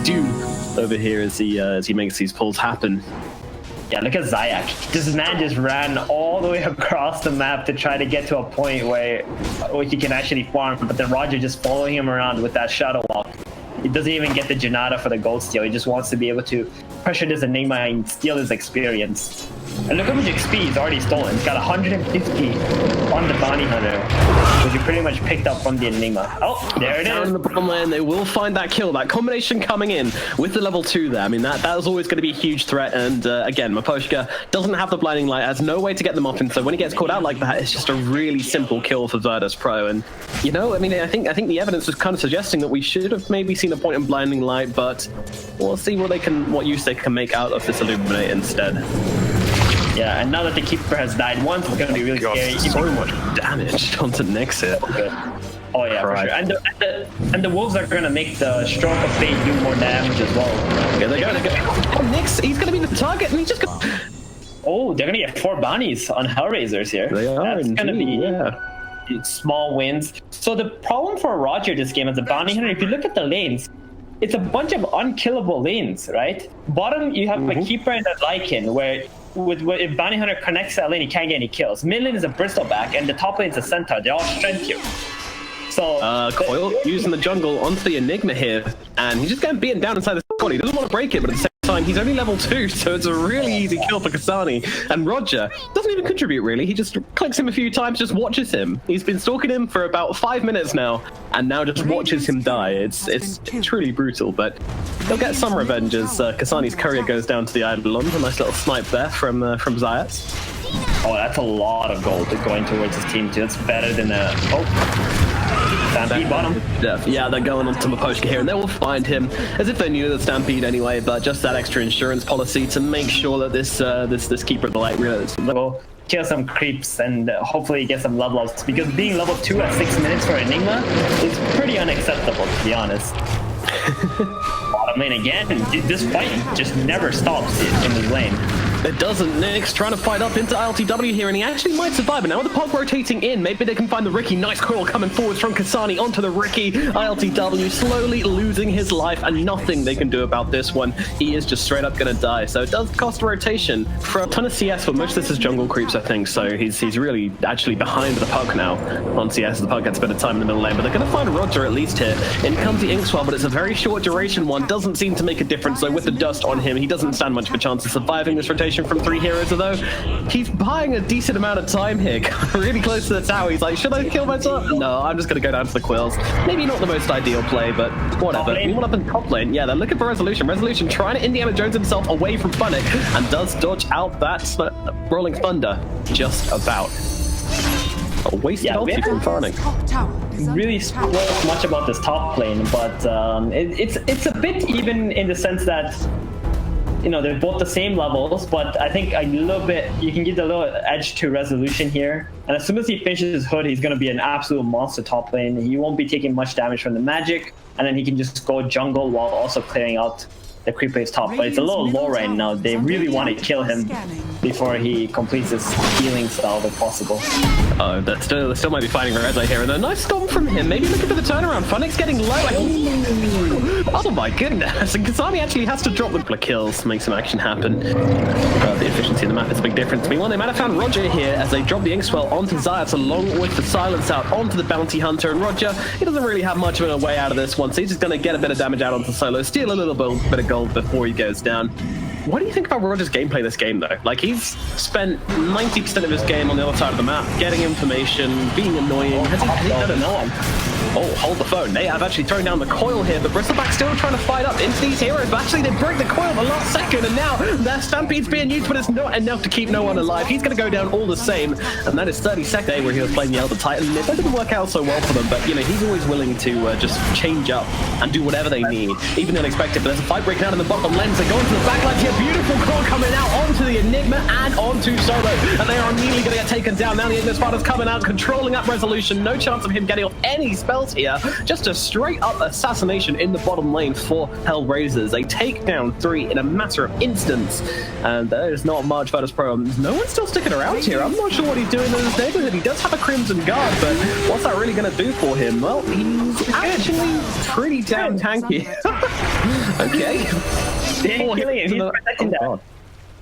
do over here as he makes these pulls happen. Yeah, look at Zayak. This man just ran all the way across the map to try to get to a point where he can actually farm, but then Roger just following him around with that shadow walk. He doesn't even get the Janata for the gold steal. He just wants to be able to pressure this Enigma and steal his experience. And look how much XP he's already stolen. He's got 150 on the Bounty Hunter, which he pretty much picked up from the Enigma. Oh, there it is. In the bottom lane, they will find that kill. That combination coming in with the level 2 there. I mean, that was always going to be a huge threat. And again, Pushka doesn't have the blinding light, has no way to get them off. And so when he gets caught out like that, it's just a really simple kill for Virtus Pro. And you know, I mean, I think the evidence was kind of suggesting that we should have maybe seen a point in blinding light, but we'll see what use they can make out of this Illuminate instead. Yeah, and now that the Keeper has died once, it's going to be really scary. So much damage onto Nyx here. Oh yeah, for sure. And the Wolves are going to make the Stroke of Fate do more damage as well. Yeah, they're going to go. Oh, Nyx, he's going to be the target, and he's just going to... Oh, they're going to get 4 bounties on Hellraisers here. They are, That's going to be small wins. So the problem for Roger this game as a bounty hunter, if you look at the lanes, it's a bunch of unkillable lanes, right? Bottom, you have a Keeper and a Lycan, where if Bounty Hunter connects that lane, he can't get any kills. Mid lane is a Bristleback, and the top lane is a Centaur. They're all strength here. So Coil using the jungle onto the Enigma here, and he's just getting beaten down inside the squad. He doesn't want to break it, but at the same time, he's only level 2, so it's a really easy kill for Kasani. And Roger doesn't even contribute, really. He just clicks him a few times, just watches him. He's been stalking him for about 5 minutes now, and now just watches him die. It's truly brutal, but he'll get some revenge as Kasani's courier goes down to the Eidolon. A nice little snipe there from Zayat. Oh, that's a lot of gold going towards his team, too. That's better than Stampede bottom. Yeah, they're going on to Pushka here, and they will find him as if they knew the Stampede anyway, but just that extra insurance policy to make sure that this Keeper of the Light really will kill some creeps and hopefully get some level ups, because being level 2 at 6 minutes for Enigma is pretty unacceptable, to be honest. Bottom lane again, this fight just never stops in his lane. It doesn't. Nyx trying to fight up into ILTW here, and he actually might survive. But now with the Pog rotating in, maybe they can find the Riki. Nice coil coming forwards from Kasani onto the Riki. ILTW slowly losing his life, and nothing they can do about this one. He is just straight up going to die. So it does cost a rotation for a ton of CS, but most of this is jungle creeps, I think. So he's really actually behind the Pug now on CS. The Pug gets a bit of time in the middle lane, but they're going to find Roger at least here. In comes the Inkswell, but it's a very short duration one. Doesn't seem to make a difference. So with the dust on him, he doesn't stand much of a chance of surviving this rotation from 3 heroes, although he's buying a decent amount of time here. Really close to the tower. He's like, should I kill myself? No, I'm just going to go down to the Quills. Maybe not the most ideal play, but whatever. Anyone up in top lane? Yeah, they're looking for Resolution. Resolution trying to Indiana Jones himself away from Funnick, and does dodge out that Rolling Thunder just about. A wasted ulti from Funnick. Really spoke much about this top lane, but it's a bit even in the sense that, you know, they're both the same levels, but I think a little bit, you can give the little edge to Resolution here. And as soon as he finishes his hood, he's going to be an absolute monster top lane. He won't be taking much damage from the magic, and then he can just go jungle while also clearing out the creep wave's top. But it's a little low right now. They really want to kill him before he completes his healing style if possible. Oh, they still might be fighting Reza here, and a nice storm from him. Maybe looking for the turnaround. Funnick's getting low. Oh my goodness! And Kasami actually has to drop the kills to make some action happen. The efficiency of the map is a big difference. Meanwhile, they might have found Roger here as they drop the Inkswell onto Zayat along with the Silence out onto the Bounty Hunter. And Roger, he doesn't really have much of a way out of this one, so he's just going to get a bit of damage out onto Solo, steal a little bit of gold before he goes down. What do you think about Roger's gameplay this game, though? Like, he's spent 90% of his game on the other side of the map, getting information, being annoying. Has he done enough? Oh, hold the phone. They have actually thrown down the coil here, but Bristleback still trying to fight up into these heroes. But actually, they break the coil the last second, and now their Stampede's being used, but it's not enough to keep no one alive. He's going to go down all the same, and that is 32nd day where he was playing the Elder Titan. It didn't work out so well for them, but, you know, he's always willing to just change up and do whatever they need, even unexpected. But there's a fight breaking out in the bottom lane. They go into the backline here. Beautiful call coming out onto the Enigma and onto Solo, and they are immediately going to get taken down. Now the Ignis Sparta's coming out, controlling up Resolution. No chance of him getting off any spells kills here. Just a straight up assassination in the bottom lane for Hellraisers. They take down 3 in a matter of instants, and there's not much Virtus Pro. No one's still sticking around here. I'm not sure what he's doing in his neighborhood. He does have a Crimson Guard, but what's that really going to do for him? Well, he's actually pretty damn tanky. Okay. He's protecting that.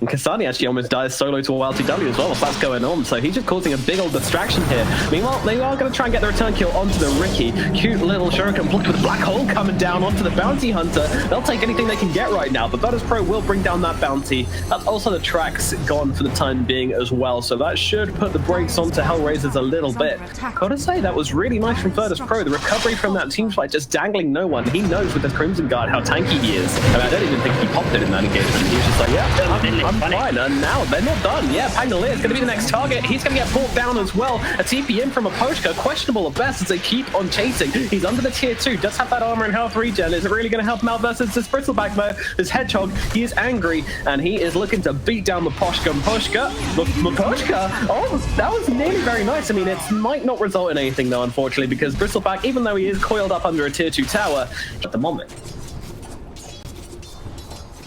And Kasani actually almost dies solo to a wild TW as well, so that's going on. So he's just causing a big old distraction here. Meanwhile, they are going to try and get the return kill onto the Ricky. Cute little Shuriken blocked with a Black Hole coming down onto the Bounty Hunter. They'll take anything they can get right now, but Virtus Pro will bring down that bounty. That's also the tracks gone for the time being as well, so that should put the brakes onto Hellraisers a little bit. Gotta say, that was really nice from Virtus Pro. The recovery from that team fight, just dangling no one. He knows with his Crimson Guard how tanky he is. And I don't even think he popped it in that engagement. He was just like, yeah, I'm fine. And now they're not done. Yeah, Pangolier is going to be the next target. He's going to get brought down as well. A TP in from a Pushka, questionable at best as they keep on chasing. He's under the tier 2, does have that armor and health regen. Is it really going to help him out versus this Bristleback though? This Hedgehog, he is angry and he is looking to beat down the Pushka. Pushka, oh, that was nearly very nice. I mean, it might not result in anything though, unfortunately, because Bristleback, even though he is coiled up under a tier 2 tower at the moment.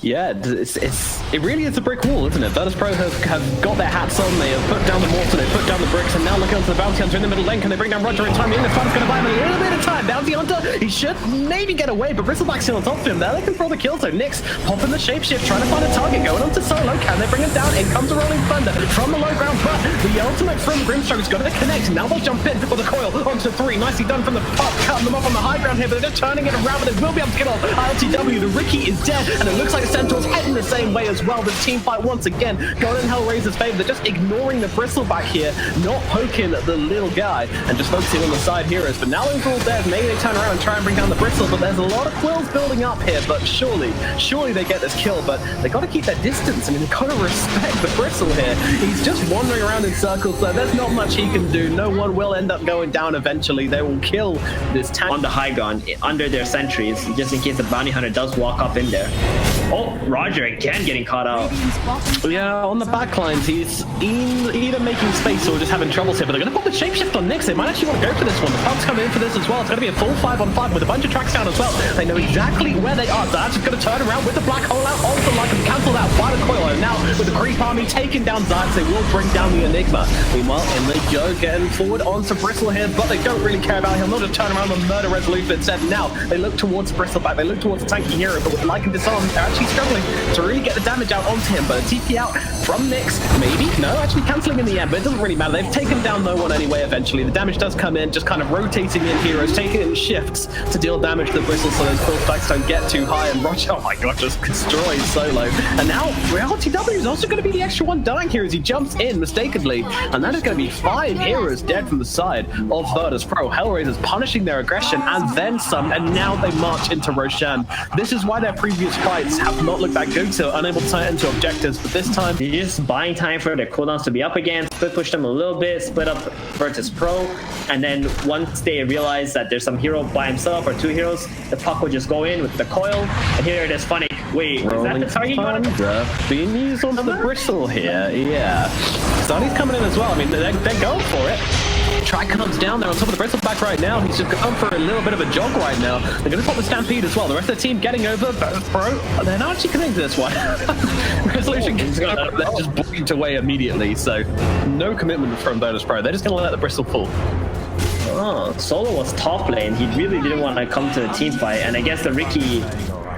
Yeah, it really is a brick wall, isn't it? Virtus Pro have got their hats on, they have put down the mortar, they've put down the bricks, and now looking onto the Bounty Hunter in the middle lane. Can they bring down Roger in time? The fun's going to buy him a little bit of time. Bounty Hunter, he should maybe get away, but Bristleback's still on top of him. They're looking for all the kills, so Nyx popping the shapeshift, trying to find a target, going on to solo. Can they bring him down? In comes a Rolling Thunder from the low ground, but the ultimate from Grimstroke's got to connect. Now they'll jump in with a coil onto 3. Nicely done from the pop, cutting them off on the high ground here, but they're just turning it around, but they will be able to kill off ILTW. The Ricky is dead, and it looks like the Centaur's heading the same way as well. This team fight once again going in Hellraiser's favor. They're just ignoring the Bristleback here, not poking the little guy and just focusing on the side heroes. But now they're all dead. Maybe they turn around and try and bring down the Bristle, but there's a lot of quills building up here. But surely they get this kill, but they got to keep their distance. I mean, they got to respect the Bristle here. He's just wandering around in circles, so there's not much he can do. No one will end up going down eventually. They will kill this tank on the high ground under their sentries, just in case the Bounty Hunter does walk up in there. Oh, Roger again getting caught out. Yeah, on the backlines, he's either making space or just having troubles here, but they're going to put the shapeshift on Nyx. They might actually want to go for this one. The Pub's coming in for this as well. It's going to be a full 5-on-5 with a bunch of tracks down as well. They know exactly where they are. So that's just going to turn around with the Black Hole out onto like and cancel that by the coil. And now with the creep army taking down Zayats, they will bring down the Enigma. Meanwhile, in they go, getting forward onto Bristle here, but they don't really care about him. They'll just turn around and murder Resolute instead. Now they look towards Bristleback. They look towards the tanky hero, but with Like and Disarm, they're actually struggling to really get the damage out onto him. But a TP out from Nyx, maybe? No, actually cancelling in the end, but it doesn't really matter. They've taken down no one anyway eventually. The damage does come in, just kind of rotating in heroes, taking in shifts to deal damage to the Bristle so those full stacks don't get too high. And Roger, oh my god, just destroys solo. And now RealityW is also going to be the extra one dying here as he jumps in mistakenly. And that is going to be 5 heroes dead from the side of Virtus Pro. Hellraisers punishing their aggression and then some, and now they march into Roshan. This is why their previous fights have not looked that good, so unable to turn into objectives, but this time they're just buying time for their cooldowns to be up again, split push them a little bit, split up Virtus Pro, and then once they realize that there's some hero by himself or 2 heroes, the puck will just go in with the coil, and here it is. Funny. Wait, Rolling is that the target being used onto the Bristle here? Yeah. Sonny's coming in as well. I mean, they're going for it. Track comes down there on top of the Bristleback right now. He's just going for a little bit of a jog right now. They're going to pop the Stampede as well. The rest of the team getting over. Pro, they're not actually coming to this one. Resolution gets over. They're just blocked away immediately. So no commitment from Virtus Pro. They're just going to let the Bristle pull. Oh, Solo was top lane. He really didn't want to come to the team fight. And I guess the Ricky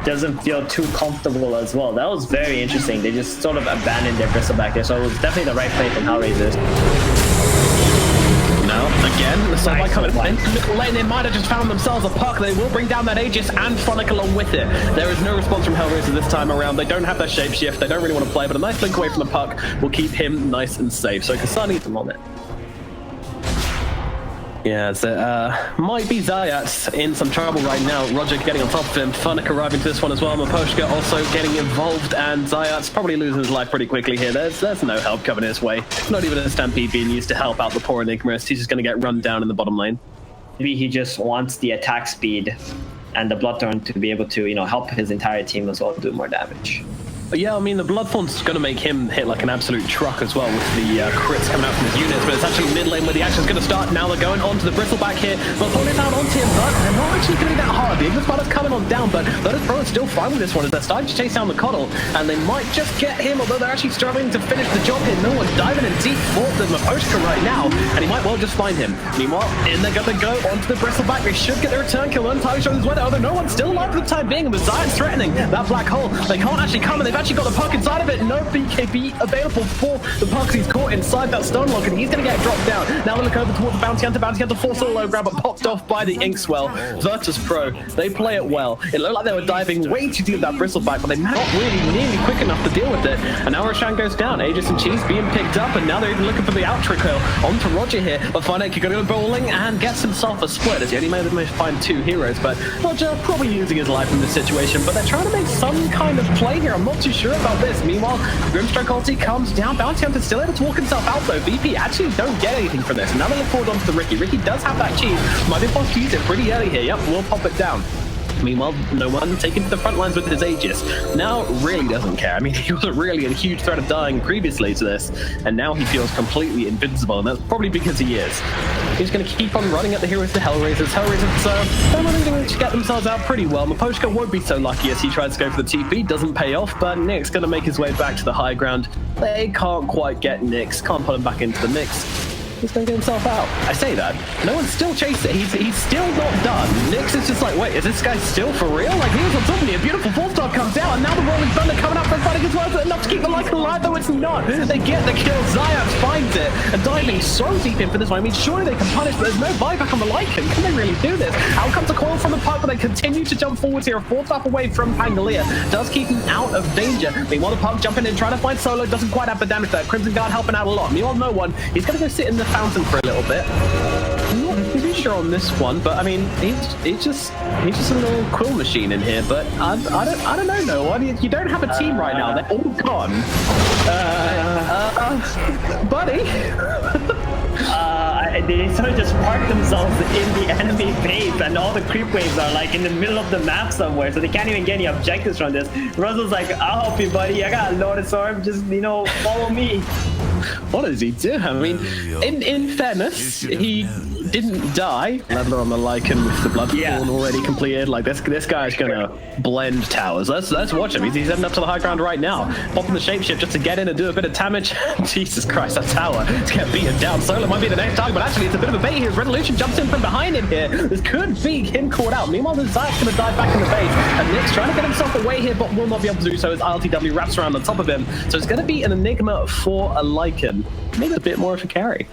doesn't feel too comfortable as well. That was very interesting. They just sort of abandoned their Bristleback there. So it was definitely the right play from Hellraisers. Now, again, the Soulbite coming in the middle lane. They might have just found themselves a puck. They will bring down that Aegis and Phonic along with it. There is no response from Hellraiser this time around. They don't have their shapeshift. They don't really want to play, but a nice blink away from the puck will keep him nice and safe. So Kasani at the moment. Yeah, so might be Zayats in some trouble right now. Roger getting on top of him. Phonic arriving to this one as well. Pushka also getting involved, and Zayats probably losing his life pretty quickly here. There's no help coming his way. Not even a Stampede being used to help out the poor Enigmist. He's just going to get run down in the bottom lane. Maybe he just wants the attack speed and the Bloodthorn to be able to, help his entire team as well do more damage. Yeah, I mean, the Bloodthorn's going to make him hit like an absolute truck as well with the crits coming out from his units, but it's actually mid lane where the action's going to start. Now they're going on to the Bristleback here. Bloodthorn is out onto him, but they're not actually going to be that hard. The Ignis Spider's coming on down, but Lotus Pro is still fine with this one as they're starting to chase down the Coddle, and they might just get him, although they're actually struggling to finish the job here. No one's diving in deep for the Pushka right now, and he might well just find him. Meanwhile, in they're going to go onto the Bristleback. They should get the return kill. Entirely sure this weather, although no one's still alive for the time being, and the Zion's threatening that black hole. They can't actually come, and they've actually got the puck inside of it. No BKB available for the puck. He's caught inside that stone lock, and he's going to get dropped down. Now we look over towards the Bounty Hunter. Bounty Hunter forced a low grab, but popped off by the Inkswell. Virtus Pro, they play it well. It looked like they were diving way too deep with that Bristleback, but they not really nearly quick enough to deal with it. And now Roshan goes down. Aegis and Cheese being picked up, and now they're even looking for the out trick onto Roger here. But Finake going to go bowling and gets himself a split, as he only managed to find 2 heroes. But Roger probably using his life in this situation, but they're trying to make some kind of play here. I'm not too sure about this. Meanwhile, Grimstroke ulti comes down. Bounty Hunter's still able to walk himself out though. VP actually don't get anything from this. And now they look forward onto the Ricky. Ricky does have that cheese. Might be forced to use it pretty early here. Yep, we'll pop it down. Meanwhile, no one taking to the front lines with his Aegis. Now really doesn't care. I mean, he wasn't really a huge threat of dying previously to this, and now he feels completely invincible, and that's probably because he is. He's going to keep on running at the heroes, the Hellraisers. Hellraisers, they're managing to get themselves out pretty well. Maposhka won't be so lucky as he tries to go for the TP. Doesn't pay off, but Nyx going to make his way back to the high ground. They can't quite get Nyx. Can't put him back into the mix. He's going to get himself out. I say that. No one's still chasing. He's still not done. Nyx is just like, wait, is this guy still for real? Like, he was on top of me. A beautiful 4-star comes out, and now the Rolling Thunder coming up from fighting as well. Is it enough to keep the Lycan alive? Though it's not. They get the kill. Zion finds it, and diving so deep in for this one. I mean, surely they can punish, but there's no buyback on the Lycan. Can they really do this? Out comes a coil from the puck, but they continue to jump forwards here. A 4-star away from Pangolier. Does keep him out of danger. Meanwhile, the puck jumping in, trying to find Solo. Doesn't quite have the damage there. Crimson Guard helping out a lot. Meanwhile, no one. He's going to go sit in the fountain for a little bit. I'm not too sure on this one, but I mean, he's just a little quill machine in here. But I don't know, Noah. You don't have a team right now. They're all gone. Buddy. They sort of just park themselves in the enemy base, and all the creep waves are like in the middle of the map somewhere, so they can't even get any objectives from this. Russell's like, I'll help you, buddy. I got a Lotus Orb. Just, follow me. What does he do? I mean, in fairness, he didn't die. Leveler on the Lycan with the Bloodthorn already completed. Like, this guy's gonna blend towers. Let's watch him. He's heading up to the high ground right now, popping the shapeshift just to get in and do a bit of damage. Jesus Christ, that tower is getting beaten down. Solo might be the next target, but actually it's a bit of a bait here. Resolution jumps in from behind him here. This could be him caught out. Meanwhile, the Zayat's gonna dive back in the base, and Nyx trying to get himself away here, but will not be able to do so as ILTW wraps around on top of him. So it's gonna be an enigma for a Lycan. Maybe a bit more of a carry.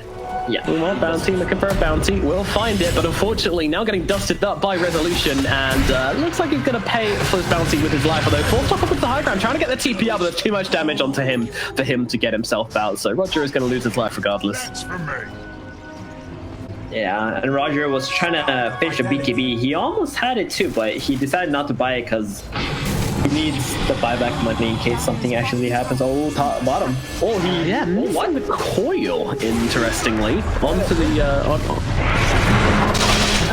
Yeah, we want bounty, looking for a bounty. We'll find it, but unfortunately now getting dusted up by Resolution, and looks like he's going to pay for his bounty with his life, although forced up with the high ground, trying to get the TP up, but there's too much damage onto him for him to get himself out, so Roger is going to lose his life regardless. Yeah, and Roger was trying to finish a BKB. He almost had it too, but he decided not to buy it because he needs the buyback money in case something actually happens. Oh, top, bottom. Oh, what the coil, interestingly, onto the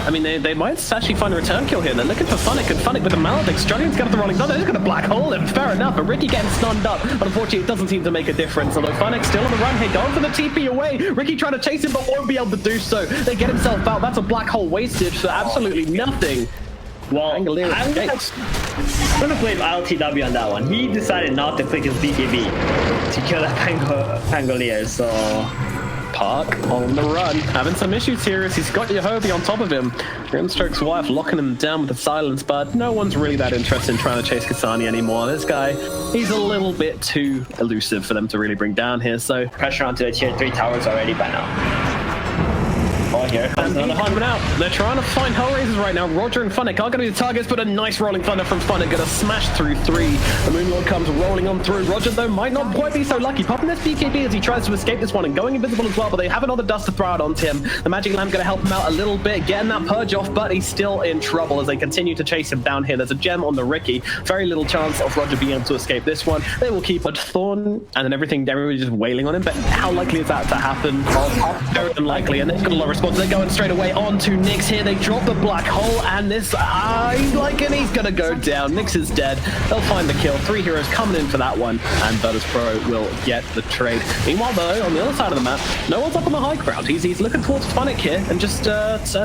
I mean, they might actually find a return kill here. They're looking for Funnick, and Funnick with the Maledicts struggling to get up the Rolling Thunder. He's got a black hole in, fair enough, but Ricky getting stunned up. But unfortunately, it doesn't seem to make a difference. Although Funnick's still on the run here, going for the TP away. Ricky trying to chase him, but won't be able to do so. They get himself out. That's a black hole wasted for absolutely nothing. Well, I'm gonna blame ILTW on that one. He decided not to click his BKB to kill that Pangolier, so... Park on the run, having some issues here as he's got Yehovy on top of him. Grimstroke's wife locking him down with the silence, but no one's really that interested in trying to chase Kasani anymore. This guy, he's a little bit too elusive for them to really bring down here, so... Pressure onto the tier 3 towers already by now. Oh, here comes another hunt. Out. They're trying to find Hellraisers right now. Roger and Funnick are going to be the targets, but a nice Rolling Thunder from Funnick. Going to smash through 3. The Moonlord comes rolling on through. Roger, though, might not quite be so lucky. Popping this BKB as he tries to escape this one and going invisible as well, but they have another dust to throw out onto him. The Magic Lamp going to help him out a little bit, getting that purge off, but he's still in trouble as they continue to chase him down here. There's a gem on the Ricky. Very little chance of Roger being able to escape this one. They will keep a Thorn and then everybody's just wailing on him, but how likely is that to happen? Very unlikely, and they've got a lot of response. they're going straight away onto Nyx here. They drop the black hole, and this, and he's gonna go down. Nyx is dead. They'll find the kill. 3 heroes coming in for that one, and Virtus.pro will get the trade. Meanwhile, though, on the other side of the map, no one's up on the high ground. He's looking towards Funnick here and just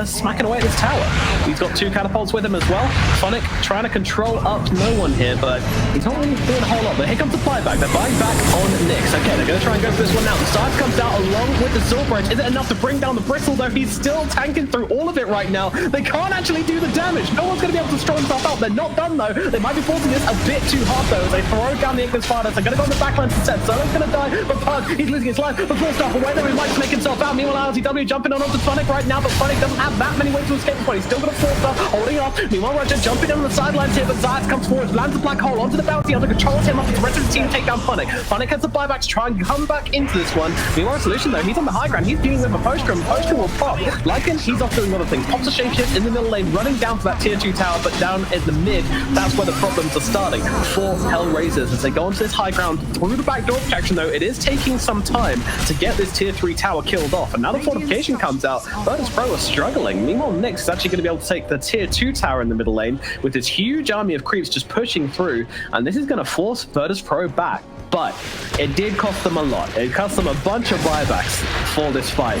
smacking away at this tower. He's got 2 catapults with him as well. Funnick trying to control up no one here, but he's not really doing a whole lot. But here comes the buyback. They're buying back on Nyx. Okay, they're going to try and go for this one now. The Scythe comes out along with the Silver Edge. Is it enough to bring down the Bristle, though? He's still tanking through all of it right now. They can't actually do the damage. No one's going to be able to straw himself out. They're not done, though. They might be forcing this a bit too hard, though, as they throw down the Ignis Fire. They're going to go on the backline instead. Solo's going to die, but Pug, he's losing his life. But forced off away, though, he might make himself out. Meanwhile, LTW jumping on onto Funnick right now, but Funnick doesn't have that many ways to escape the point. He's still got a force up, holding off. Meanwhile, Roger jumping on the sidelines here, but Zayas comes forward, lands a black hole onto the bounty, under controls him up with the rest of the team to take down Funnick. Funnick has the buyback to try and come back into this one. Meanwhile, Solution, though, he's on the high ground. He's dealing with a Pushka, and Pushka will pop. Lycan, he's off doing other things. Pops a shapeshift in the middle lane, running down for that tier 2 tower, but down in the mid, that's where the problems are starting for Hellraisers as they go onto this high ground through the back door protection, though. It is taking some time to get this tier 3 tower killed off, and now the fortification comes out. Virtus.pro are struggling. Meanwhile, Nyx is actually going to be able to take the tier 2 tower in the middle lane with this huge army of creeps just pushing through, and this is going to force Virtus.pro back. But it did cost them a lot. It cost them a bunch of buybacks for this fight.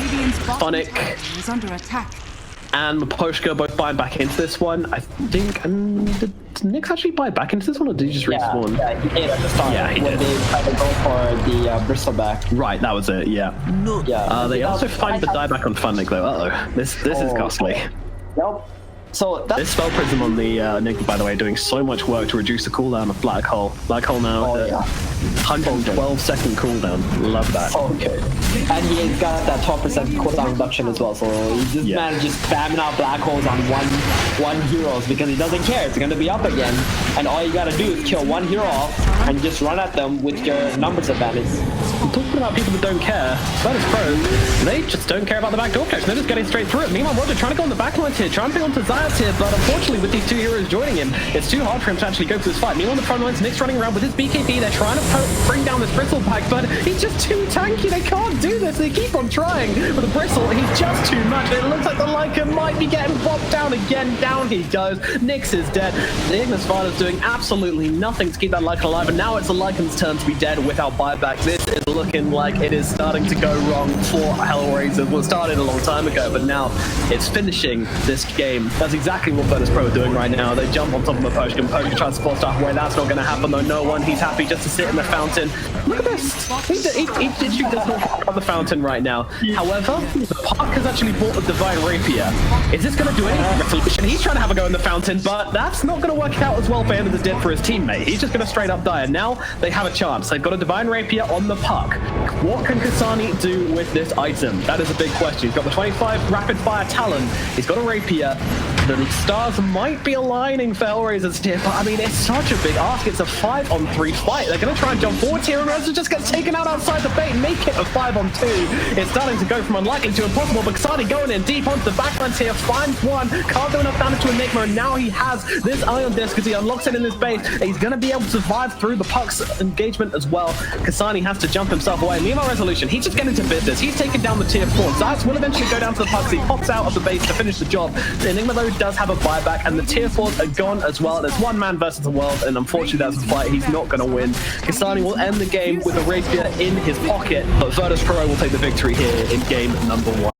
Funnick is under attack. and Pushka both buying back into this one. I think, did Nyx actually buy back into this one, or did he just respawn? Yeah, he did at the start. Yeah, he when did. They tried to go for the Bristol back. Right, that was it, yeah. No. Yeah. They also find the dieback on Funnick, though. Uh-oh. This is costly. Nope. So that's... This Spell Prism on the Nyx, by the way, doing so much work to reduce the cooldown of Black Hole. Black Hole now, 112-second cooldown. Love that. So good. And he's got that 12% cooldown reduction as well, so he just manages spamming out Black Holes on one heroes because he doesn't care. It's going to be up again, and all you got to do is kill one hero off and just run at them with your numbers advantage. I'm talking about people that don't care. Virtus.pro, they just don't care about the backdoor catch. They're just getting straight through it. Meanwhile, Roger trying to go on the backlines here, trying to pick onto Zayas here, but unfortunately with these two heroes joining him, it's too hard for him to actually go for this fight. Meanwhile, on the front lines, Nyx running around with his BKB. They're trying to bring down this Bristle pack, but he's just too tanky. They can't do this. They keep on trying. But the Bristle, he's just too much. It looks like the Lycan might be getting bopped down again. Down he goes. Nyx is dead. The Ignis Fire's doing absolutely nothing to keep that Lycan alive, and now it's the Lycan's turn to be dead without buyback. This is looking like it is starting to go wrong for Hellraiser. Well, it started a long time ago, but now it's finishing this game. That's exactly what Virtus.pro are doing right now. They jump on top of the Pushka, and Pushka tries to force stuff away. That's not going to happen, though. No one. He's happy just to sit in the fountain. Look at this. He literally does not care about the fountain right now. However, the Park has actually bought the Divine Rapier. Is this going to do any resolution? He's trying to have a go in the fountain, but that's not going to work out as well for him as it did for his teammate. He's just going to straight up die, and now they have a chance. They've got a Divine Rapier on the Puck. What can Kasani do with this item? That is a big question. He's got the 25 Rapid Fire Talon. He's got a Rapier. The stars might be aligning for Hellraiser's here, but I mean, it's such a big ask. It's a 5-on-3 fight. They're going to try and jump forward here, and Reza just gets taken out outside the bait, make it a 5-on-2. It's starting to go from unlikely to impossible, but Kasani going in deep onto the backlines here, finds one, can't do enough damage to Enigma, and now he has this Ion Disc as he unlocks it in his base. He's going to be able to survive through the Puck's engagement as well. Kasani has to jump himself away. Meanwhile, Resolution, he's just getting to business. He's taken down the tier 4. Zayas will eventually go down to the Puck, so he pops out of the base to finish the job. Enigma, though, does have a buyback, and the tier 4s are gone as well. There's one man versus the world, and unfortunately that's a fight he's not going to win. Kasani will end the game with a Rapier in his pocket, but Virtus.pro will take the victory here in game number 1.